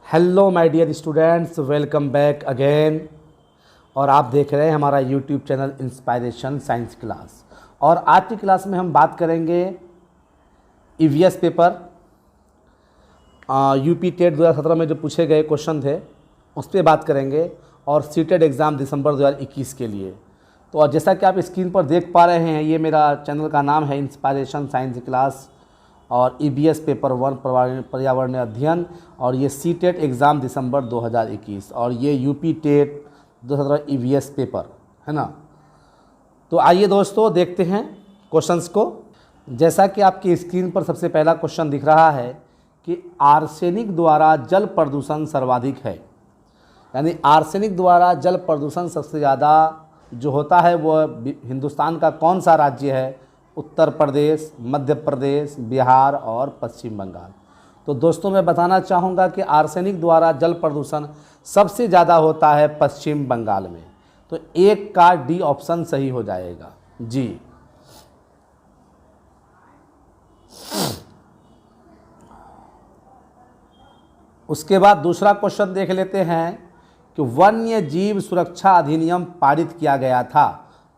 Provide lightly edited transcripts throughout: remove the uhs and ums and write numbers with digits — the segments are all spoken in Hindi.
Hello my dear students, welcome back again. और आप देख रहे हैं हमारा YouTube channel Inspiration Science Class. और आज की क्लास में हम बात करेंगे ईवीएस पेपर यूपी टेट 2017 में जो पूछे गए क्वेश्चन थे उस पर बात करेंगे, और सीटेट एग्ज़ाम दिसंबर 2021 के लिए। तो और जैसा कि आप स्क्रीन पर देख पा रहे हैं, ये मेरा चैनल का नाम है इंस्पायरेशन साइंस क्लास, और ईवीएस पेपर 1 पर्यावरणीय अध्ययन, और ये सीटेट एग्ज़ाम दिसंबर 2021, और ये यूपी टेट 2017 ईवीएस पेपर है ना। तो आइए दोस्तों देखते हैं क्वेश्चंस को। जैसा कि आपकी स्क्रीन पर सबसे पहला क्वेश्चन दिख रहा है कि आर्सेनिक द्वारा जल प्रदूषण सर्वाधिक है, यानी आर्सेनिक द्वारा जल प्रदूषण सबसे ज़्यादा जो होता है वो हिंदुस्तान का कौन सा राज्य है? उत्तर प्रदेश, मध्य प्रदेश, बिहार और पश्चिम बंगाल। तो दोस्तों मैं बताना चाहूँगा कि आर्सेनिक द्वारा जल प्रदूषण सबसे ज़्यादा होता है पश्चिम बंगाल में। तो एक का डी ऑप्शन सही हो जाएगा जी। उसके बाद दूसरा क्वेश्चन देख लेते हैं कि वन्य जीव सुरक्षा अधिनियम पारित किया गया था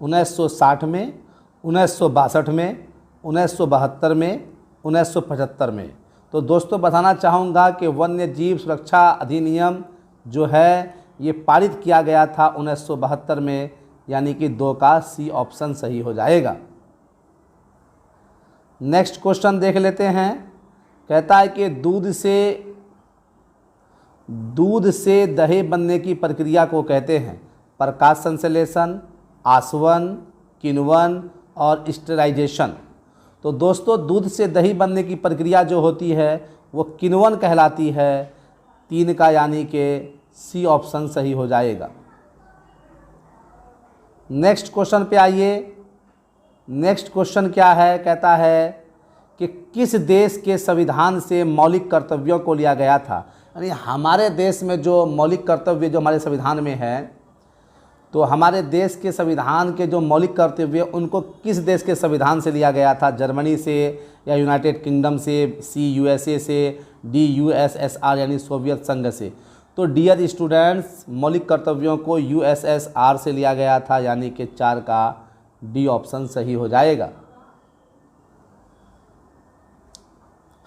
1960 में, 1962 में, 1972 में, 1975 में। तो दोस्तों बताना चाहूँगा कि वन्य जीव सुरक्षा अधिनियम जो है ये पारित किया गया था 1972 में, यानी कि 2 का सी ऑप्शन सही हो जाएगा। नेक्स्ट क्वेश्चन देख लेते हैं। कहता है कि दूध से दही बनने की प्रक्रिया को कहते हैं प्रकाश संश्लेषण, आसवन, किण्वन और स्टेराइजेशन। तो दोस्तों दूध से दही बनने की प्रक्रिया जो होती है वो किण्वन कहलाती है। 3 का यानी कि सी ऑप्शन सही हो जाएगा। नेक्स्ट क्वेश्चन पे आइए। नेक्स्ट क्वेश्चन क्या है? कहता है कि किस देश के संविधान से मौलिक कर्तव्यों को लिया गया था? यानी हमारे देश में जो मौलिक कर्तव्य जो हमारे संविधान में है, तो हमारे देश के संविधान के जो मौलिक कर्तव्य उनको किस देश के संविधान से लिया गया था? जर्मनी से या यूनाइटेड किंगडम से, सी यूएसए से, डी यूएसएसआर यानी सोवियत संघ से। तो डियर स्टूडेंट्स मौलिक कर्तव्यों को यूएसएसआर से लिया गया था, यानी कि 4 का डी ऑप्शन सही हो जाएगा।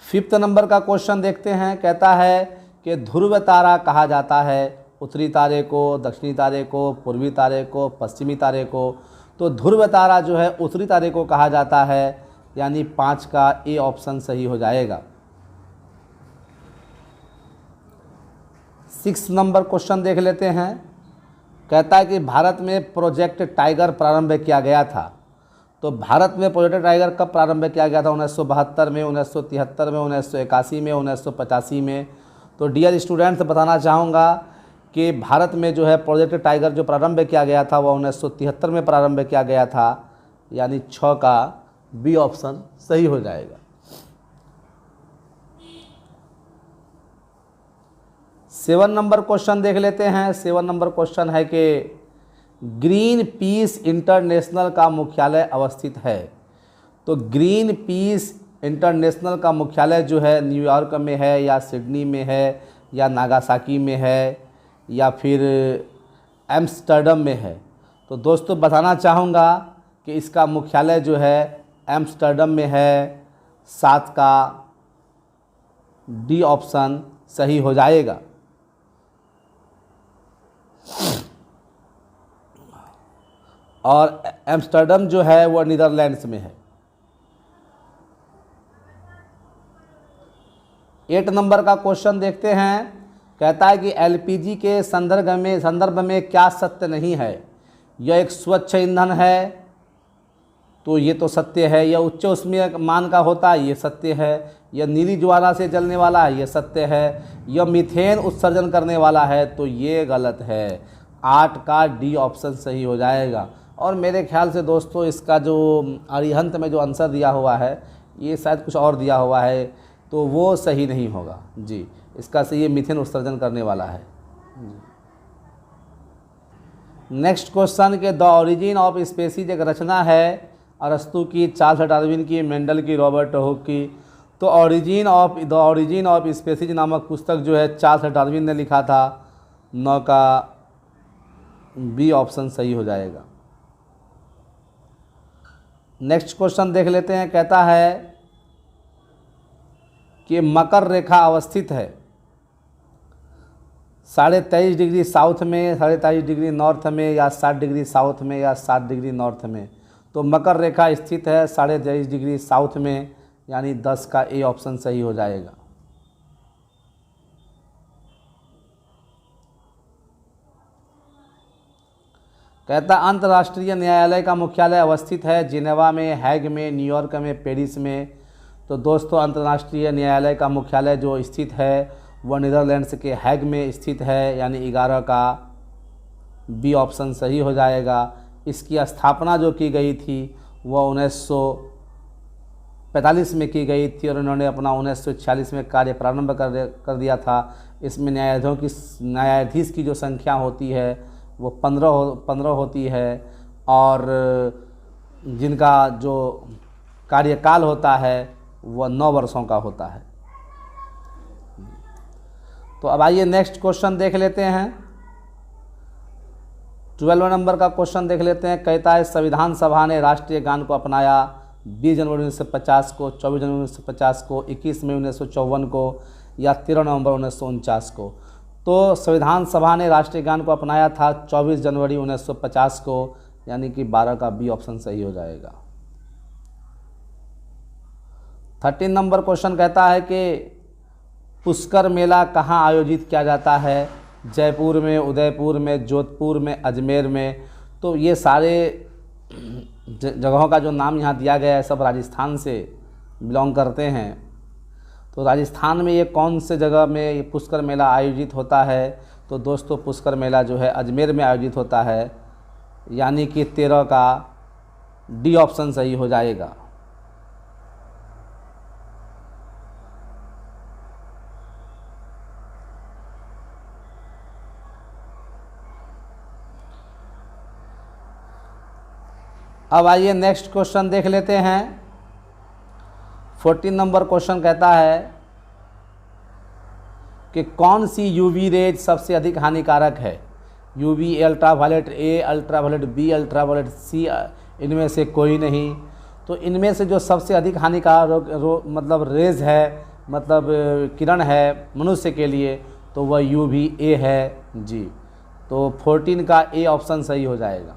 5th नंबर का क्वेश्चन देखते हैं। कहता है कि ध्रुव तारा कहा जाता है उत्तरी तारे को, दक्षिणी तारे को, पूर्वी तारे को, पश्चिमी तारे को। तो ध्रुव तारा जो है उत्तरी तारे को कहा जाता है, यानी 5 का ए ऑप्शन सही हो जाएगा। 6 नंबर क्वेश्चन देख लेते हैं। कहता है कि भारत में प्रोजेक्ट टाइगर प्रारंभ किया गया था। तो भारत में प्रोजेक्ट टाइगर कब प्रारंभ किया गया था? 1972 में, 1973 में, 1981 में, 1985 में। तो डियर स्टूडेंट्स बताना चाहूँगा कि भारत में जो है प्रोजेक्ट टाइगर जो प्रारंभ किया गया था वह 1973 में प्रारंभ किया गया था, यानी 6 का बी ऑप्शन सही हो जाएगा। 7 नंबर क्वेश्चन देख लेते हैं। 7 नंबर क्वेश्चन है कि ग्रीन पीस इंटरनेशनल का मुख्यालय अवस्थित है। तो ग्रीन पीस इंटरनेशनल का मुख्यालय जो है न्यूयॉर्क में है, या सिडनी में है, या नागासाकी में है, या फिर एम्स्टर्डम में है। तो दोस्तों बताना चाहूँगा कि इसका मुख्यालय जो है एम्स्टर्डम में है। 7 का डी ऑप्शन सही हो जाएगा। और एम्स्टर्डम जो है वह नीदरलैंड्स में है। 8 नंबर का क्वेश्चन देखते हैं। कहता है कि एलपीजी के संदर्भ में क्या सत्य नहीं है? यह एक स्वच्छ ईंधन है, तो ये तो सत्य है। यह उच्च ऊष्मीय मान का होता है, ये सत्य है। यह नीली ज्वाला से जलने वाला है, ये सत्य है। यह मीथेन उत्सर्जन करने वाला है, तो ये गलत है। 8 का डी ऑप्शन सही हो जाएगा। और मेरे ख्याल से दोस्तों इसका जो अरिहंत में जो आंसर दिया हुआ है ये शायद कुछ और दिया हुआ है, तो वो सही नहीं होगा जी। इसका से ये मीथेन उत्सर्जन करने वाला है। नेक्स्ट क्वेश्चन के द ओरिजिन ऑफ स्पेसीज एक रचना है अरस्तु की, चार्ल्स डार्विन की, मेंडल की, रॉबर्ट हुक की। तो द ऑरिजिन ऑफ स्पेसीज नामक पुस्तक जो है चार्ल्स डार्विन ने लिखा था। 9 का बी ऑप्शन सही हो जाएगा। नेक्स्ट क्वेश्चन देख लेते हैं। कहता है कि मकर रेखा अवस्थित है 23.5 डिग्री साउथ में, 23.5 डिग्री नॉर्थ में, या 60 डिग्री साउथ में, या 60 डिग्री नॉर्थ में। तो मकर रेखा स्थित है 23.5 डिग्री साउथ में, यानी 10 का ए ऑप्शन सही हो जाएगा। कहता अंतर्राष्ट्रीय न्यायालय का मुख्यालय अवस्थित है जिनेवा में, हैग में, न्यूयॉर्क में, पेरिस में। तो दोस्तों अंतर्राष्ट्रीय न्यायालय का मुख्यालय जो स्थित है वह नीदरलैंड्स के हैग में स्थित है, यानी 11 का बी ऑप्शन सही हो जाएगा। इसकी स्थापना जो की गई थी वह 1945 में की गई थी और इन्होंने अपना 1946 में कार्य प्रारंभ कर दिया था। इसमें न्यायाधीश की जो संख्या होती है वो 15 होती है और जिनका जो कार्यकाल होता है वह 9 वर्षों का होता है। तो अब आइए नेक्स्ट क्वेश्चन देख लेते हैं। 12 नंबर का क्वेश्चन देख लेते हैं। कहता है संविधान सभा ने राष्ट्रीय गान को अपनाया 20 जनवरी 1950 को, 24 जनवरी 1950 को, 21 मई 1954 को, या 13 नवंबर 1949 को। तो संविधान सभा ने राष्ट्रीय गान को अपनाया था 24 जनवरी 1950 को, यानी कि 12 का बी ऑप्शन सही हो जाएगा। 13 नंबर क्वेश्चन कहता है कि पुष्कर मेला कहाँ आयोजित किया जाता है? जयपुर में, उदयपुर में, जोधपुर में, अजमेर में। तो ये सारे जगहों का जो नाम यहाँ दिया गया है सब राजस्थान से बिलोंग करते हैं। तो राजस्थान में ये कौन से जगह में ये पुष्कर मेला आयोजित होता है? तो दोस्तों पुष्कर मेला जो है अजमेर में आयोजित होता है, यानी कि 13 का डी ऑप्शन सही हो जाएगा। अब आइए नेक्स्ट क्वेश्चन देख लेते हैं। 14 नंबर क्वेश्चन कहता है कि कौन सी यूवी रेज सबसे अधिक हानिकारक है? UV, ultraviolet A, ultraviolet B, ultraviolet C, इनमें से कोई नहीं। तो इनमें से जो सबसे अधिक हानिकारक मतलब रेज है, मतलब किरण है मनुष्य के लिए, तो वह यूवी ए है जी। तो 14 का ए ऑप्शन सही हो जाएगा।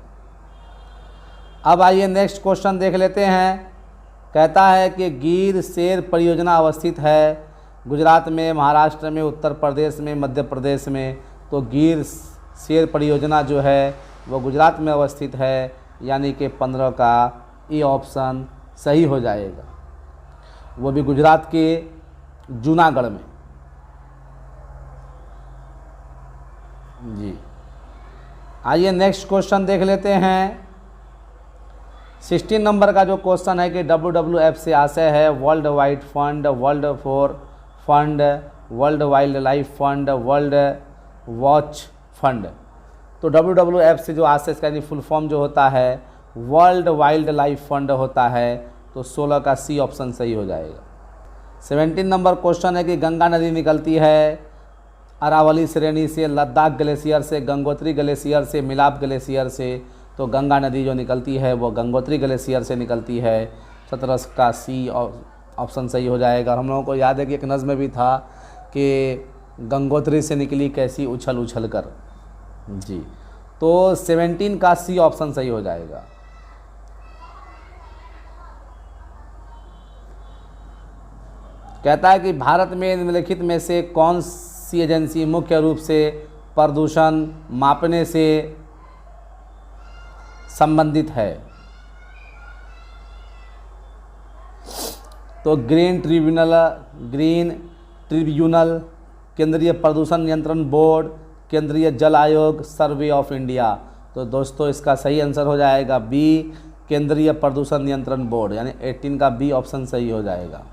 अब आइए नेक्स्ट क्वेश्चन देख लेते हैं। कहता है कि गिर शेर परियोजना अवस्थित है गुजरात में, महाराष्ट्र में, उत्तर प्रदेश में, मध्य प्रदेश में। तो गिर शेर परियोजना जो है वो गुजरात में अवस्थित है, यानी कि 15 का ए ऑप्शन सही हो जाएगा। वो भी गुजरात के जूनागढ़ में जी। आइए नेक्स्ट क्वेश्चन देख लेते हैं। 16 नंबर का जो क्वेश्चन है कि WWF से आशय है world wide fund, world for fund, world wild life fund, world watch fund. तो WWF से जो आशय इसका यानी फुल फॉर्म जो होता है वर्ल्ड वाइल्ड लाइफ फंड होता है। तो 16 का सी ऑप्शन सही हो जाएगा। 17 नंबर क्वेश्चन है कि गंगा नदी निकलती है अरावली श्रेणी से, लद्दाख ग्लेशियर से, गंगोत्री ग्लेशियर से, मिलाप ग्लेशियर से। तो गंगा नदी जो निकलती है वो गंगोत्री ग्लेशियर से निकलती है। 17 का सी ऑप्शन सही हो जाएगा। और हम लोगों को याद है कि एक नज़्म में भी था कि गंगोत्री से निकली कैसी उछल उछल कर जी। तो 17 का सी ऑप्शन सही हो जाएगा। कहता है कि भारत में निम्नलिखित में से कौन सी एजेंसी मुख्य रूप से प्रदूषण मापने से संबंधित है? तो ग्रीन ट्रिब्यूनल, केंद्रीय प्रदूषण नियंत्रण बोर्ड, केंद्रीय जल आयोग, सर्वे ऑफ इंडिया। तो दोस्तों इसका सही आंसर हो जाएगा बी, केंद्रीय प्रदूषण नियंत्रण बोर्ड, यानी 18 का बी ऑप्शन सही हो जाएगा।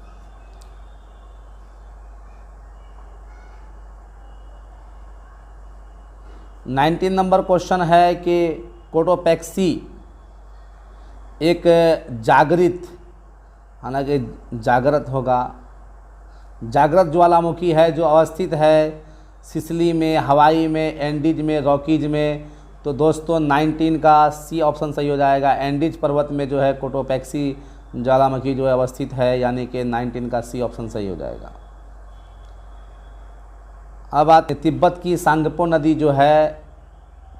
नाइनटीन नंबर क्वेश्चन है कि कोटोपैक्सी एक जागृत, हालांकि जागृत होगा, जागृत ज्वालामुखी है जो अवस्थित है सिसिली में, हवाई में, एंडीज में, रॉकीज में। तो दोस्तों 19 का सी ऑप्शन सही हो जाएगा। एंडीज पर्वत में जो है कोटोपैक्सी ज्वालामुखी जो है अवस्थित है, यानी कि 19 का सी ऑप्शन सही हो जाएगा। अब आते तिब्बत की सांगपो नदी जो है,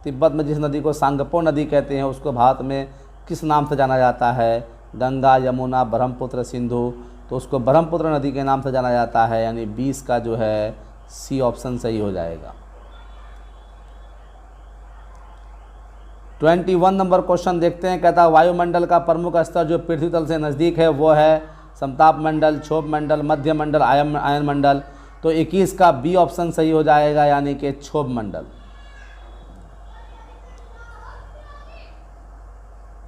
तिब्बत में जिस नदी को सांगपो नदी कहते हैं उसको भारत में किस नाम से जाना जाता है? गंगा, यमुना, ब्रह्मपुत्र, सिंधु। तो उसको ब्रह्मपुत्र नदी के नाम से जाना जाता है, यानी 20 का जो है सी ऑप्शन सही हो जाएगा। 21 नंबर क्वेश्चन देखते हैं। कहता है वायुमंडल का प्रमुख स्तर जो पृथ्वी तल से नज़दीक है वो है समताप मंडल, क्षोभ मंडल, मध्य मंडल, आयन मंडल। तो 21 का बी ऑप्शन सही हो जाएगा, यानी कि क्षोभ मंडल।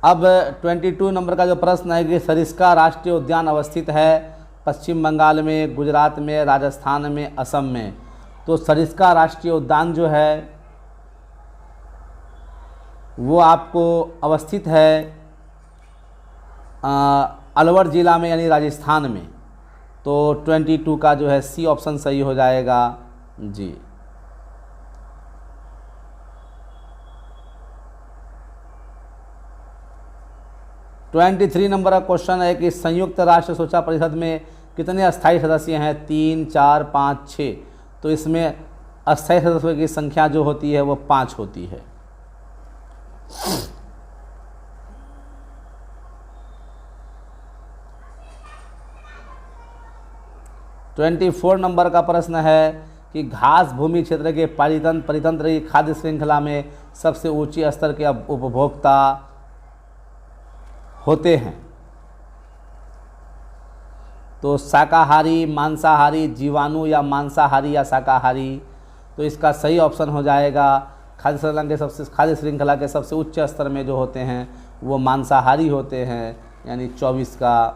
अब 22 नंबर का जो प्रश्न है कि सरिस्का राष्ट्रीय उद्यान अवस्थित है पश्चिम बंगाल में, गुजरात में, राजस्थान में, असम में। तो सरिस्का राष्ट्रीय उद्यान जो है वो आपको अवस्थित है अलवर ज़िला में, यानी राजस्थान में। तो 22 का जो है सी ऑप्शन सही हो जाएगा जी। ट्वेंटी 23 नंबर का क्वेश्चन है कि संयुक्त राष्ट्र सुरक्षा परिषद में कितने अस्थायी सदस्य हैं? 3, 4, 5, 6। तो इसमें अस्थायी सदस्यों की संख्या जो होती है वो 5 होती है। ट्वेंटी 24 नंबर का प्रश्न है कि घास भूमि क्षेत्र के परितंत्र की खाद्य श्रृंखला में सबसे ऊंची स्तर के उपभोक्ता होते हैं। तो शाकाहारी, मांसाहारी, जीवाणु या मांसाहारी या शाकाहारी। तो इसका सही ऑप्शन हो जाएगा खाद्य श्रृंखला के सबसे उच्च स्तर में जो होते हैं वो मांसाहारी होते हैं, यानी 24 का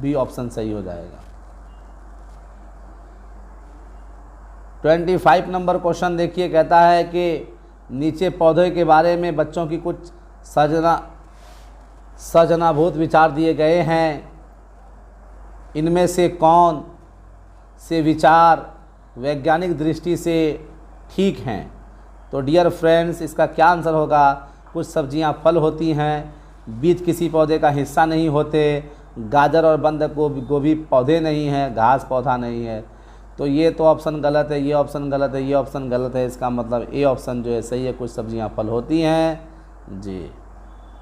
बी ऑप्शन सही हो जाएगा। 25 नंबर क्वेश्चन देखिए। कहता है कि नीचे पौधे के बारे में बच्चों की कुछ सृजनाभूत विचार दिए गए हैं। इनमें से कौन से विचार वैज्ञानिक दृष्टि से ठीक हैं? तो डियर फ्रेंड्स, इसका क्या आंसर होगा? कुछ सब्जियां फल होती हैं, बीज किसी पौधे का हिस्सा नहीं होते, गाजर और बंद गोभी पौधे नहीं हैं, घास पौधा नहीं है। तो ये तो ऑप्शन गलत है, ये ऑप्शन गलत है, ये ऑप्शन गलत है। इसका मतलब ए ऑप्शन जो है सही है, कुछ सब्जियां फल होती हैं जी।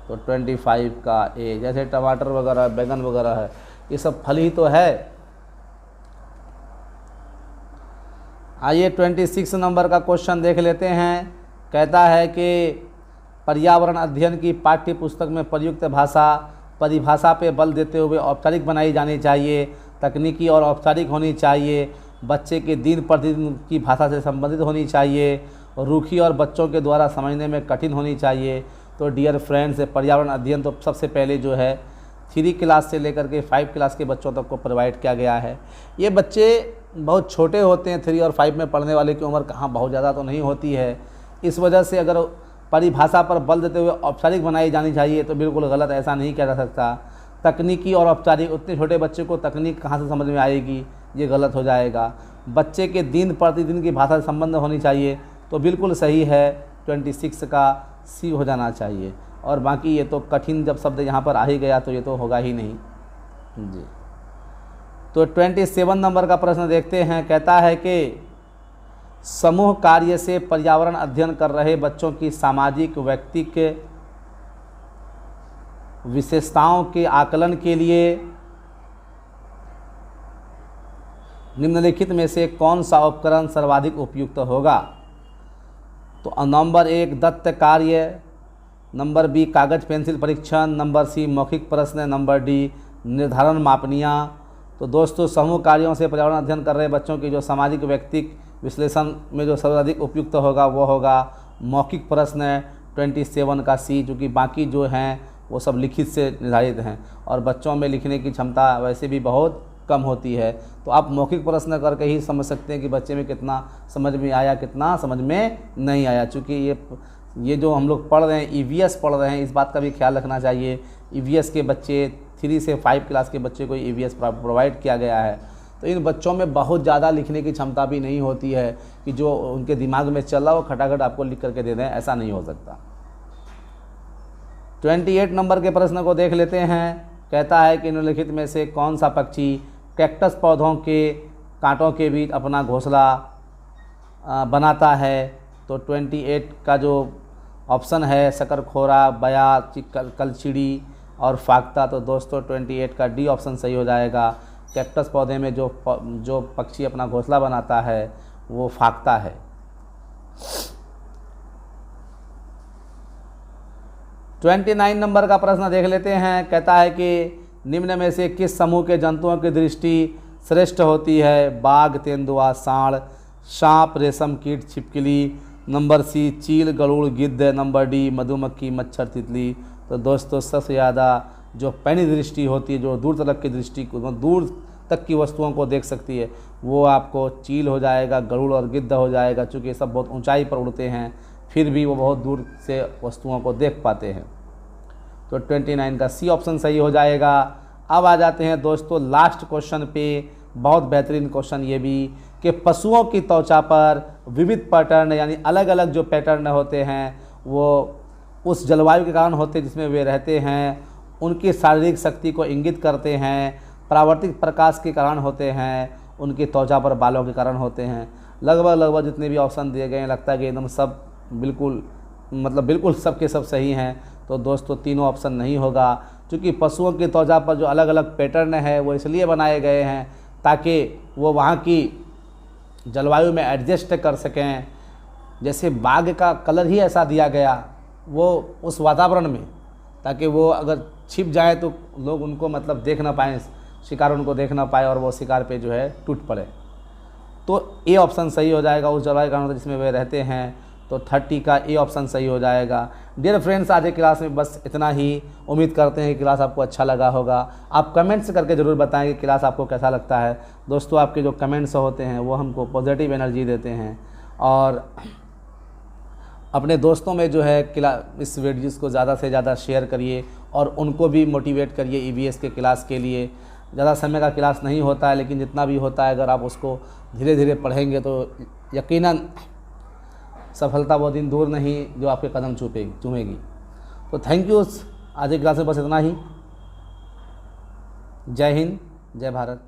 तो 25 का ए, जैसे टमाटर वगैरह, बैगन वगैरह है, ये सब फल ही तो है। आइए 26 नंबर का क्वेश्चन देख लेते हैं। कहता है कि पर्यावरण अध्ययन की पाठ्य पुस्तक में प्रयुक्त भाषा परिभाषा पे बल देते हुए औपचारिक बनाई जानी चाहिए, तकनीकी और औपचारिक होनी चाहिए, बच्चे के दिन प्रतिदिन की भाषा से संबंधित होनी चाहिए, रूखी और बच्चों के द्वारा समझने में कठिन होनी चाहिए। तो डियर फ्रेंड्स, पर्यावरण अध्ययन तो सबसे पहले जो है 3 क्लास से लेकर के 5 क्लास के बच्चों तक को प्रोवाइड किया गया है। ये बच्चे बहुत छोटे होते हैं, 3 और 5 में पढ़ने वाले की उम्र कहाँ बहुत ज़्यादा तो नहीं होती है। इस वजह से अगर परिभाषा पर बल देते हुए औपचारिक बनाई जानी चाहिए तो बिल्कुल गलत, ऐसा नहीं किया जा सकता। तकनीकी और औपचारिक, उतने छोटे बच्चे को तकनीक कहाँ से समझ में आएगी, ये गलत हो जाएगा। बच्चे के दिन प्रतिदिन की भाषा से संबंध होनी चाहिए, तो बिल्कुल सही है, 26 का सी हो जाना चाहिए। और बाकी ये तो कठिन जब शब्द यहाँ पर आ ही गया तो ये तो होगा ही नहीं जी। तो 27 नंबर का प्रश्न देखते हैं। कहता है कि समूह कार्य से पर्यावरण अध्ययन कर रहे बच्चों की सामाजिक व्यक्तिक विशेषताओं के आकलन के लिए निम्नलिखित में से कौन सा उपकरण सर्वाधिक उपयुक्त होगा? तो नंबर 1 दत्त कार्य, नंबर बी कागज पेंसिल परीक्षण, नंबर सी मौखिक प्रश्न, नंबर डी निर्धारण मापनियाँ। तो दोस्तों, समूह कार्यों से पर्यावरण अध्ययन कर रहे बच्चों की जो सामाजिक व्यक्तिक विश्लेषण में जो सर्वाधिक उपयुक्त होगा वो होगा मौखिक प्रश्न 27 का सी, चूँकि बाकी जो हैं वो सब लिखित से निर्धारित हैं और बच्चों में लिखने की क्षमता वैसे भी बहुत कम होती है। तो आप मौखिक प्रश्न करके ही समझ सकते हैं कि बच्चे में कितना समझ में आया, कितना समझ में नहीं आया। चूँकि ये जो हम लोग पढ़ रहे हैं EVS पढ़ रहे हैं, इस बात का भी ख्याल रखना चाहिए। EVS के बच्चे 3 से 5 क्लास के बच्चे को EVS प्रोवाइड किया गया है। तो इन बच्चों में बहुत ज़्यादा लिखने की क्षमता भी नहीं होती है कि जो उनके दिमाग में चल रहा वो खटाखट आपको लिख करके दे दें, ऐसा नहीं हो सकता। 28 नंबर के प्रश्न को देख लेते हैं। कहता है कि निम्नलिखित में से कौन सा पक्षी कैक्टस पौधों के कांटों के बीच अपना घोंसला बनाता है? तो 28 का जो ऑप्शन है शकरखोरा, बया, कलचिड़ी और फाख्ता। तो दोस्तों 28 का डी ऑप्शन सही हो जाएगा। कैक्टस पौधे में जो पक्षी अपना घोंसला बनाता है वो फाख्ता है। 29 नंबर का प्रश्न देख लेते हैं। कहता है कि निम्न में से किस समूह के जंतुओं की दृष्टि श्रेष्ठ होती है? बाघ, तेंदुआ, सांड, सांप, रेशम कीट, छिपकली। नंबर सी चील, गरुड़, गिद्ध। नंबर डी मधुमक्खी, मच्छर, तितली। तो दोस्तों सबसे ज़्यादा जो पैनी दृष्टि होती है, जो दूर तक की दृष्टि को, दूर तक की वस्तुओं को देख सकती है, वो आपको चील हो जाएगा, गरुड़ और गिद्ध हो जाएगा। चूँकि ये सब बहुत ऊंचाई पर उड़ते हैं, फिर भी वो बहुत दूर से वस्तुओं को देख पाते हैं। तो 29 का सी ऑप्शन सही हो जाएगा। अब आ जाते हैं दोस्तों लास्ट क्वेश्चन पे। बहुत बेहतरीन क्वेश्चन ये भी कि पशुओं की त्वचा पर विविध पैटर्न यानी अलग अलग जो पैटर्न होते हैं वो उस जलवायु के कारण होते हैं जिसमें वे रहते हैं, उनकी शारीरिक शक्ति को इंगित करते हैं, परावर्तित प्रकाश के कारण होते हैं, उनकी त्वचा पर बालों के कारण होते हैं। लगभग जितने भी ऑप्शन दिए गए हैं लगता है कि एकदम सब बिल्कुल सब के सब सही हैं। तो दोस्तों तीनों ऑप्शन नहीं होगा, क्योंकि पशुओं की त्वचा पर जो अलग अलग पैटर्न है वो इसलिए बनाए गए हैं ताकि वो वहाँ की जलवायु में एडजस्ट कर सकें। जैसे बाघ का कलर ही ऐसा दिया गया वो उस वातावरण में, ताकि वो अगर छिप जाए तो लोग उनको देख ना पाएँ, शिकार उनको देख ना पाए और वो शिकार पे जो है टूट पड़े। तो ए ऑप्शन सही हो जाएगा, उस जलवायु के कारण जिसमें वे रहते हैं। तो 30 का ए ऑप्शन सही हो जाएगा। डियर फ्रेंड्स, आज की क्लास में बस इतना ही। उम्मीद करते हैं कि क्लास आपको अच्छा लगा होगा। आप कमेंट्स करके ज़रूर बताएं कि क्लास आपको कैसा लगता है। दोस्तों आपके जो कमेंट्स होते हैं वो हमको पॉजिटिव एनर्जी देते हैं, और अपने दोस्तों में जो है इस वीडियोज़ को ज़्यादा से ज़्यादा शेयर करिए और उनको भी मोटिवेट करिए ईवीएस के क्लास के लिए। ज़्यादा समय का क्लास नहीं होता है, लेकिन जितना भी होता है अगर आप उसको धीरे धीरे पढ़ेंगे तो यकीनन सफलता वो दिन दूर नहीं जो आपके कदम चूमेगी। तो थैंक यू। आज की क्लास में बस इतना ही। जय हिंद, जय भारत।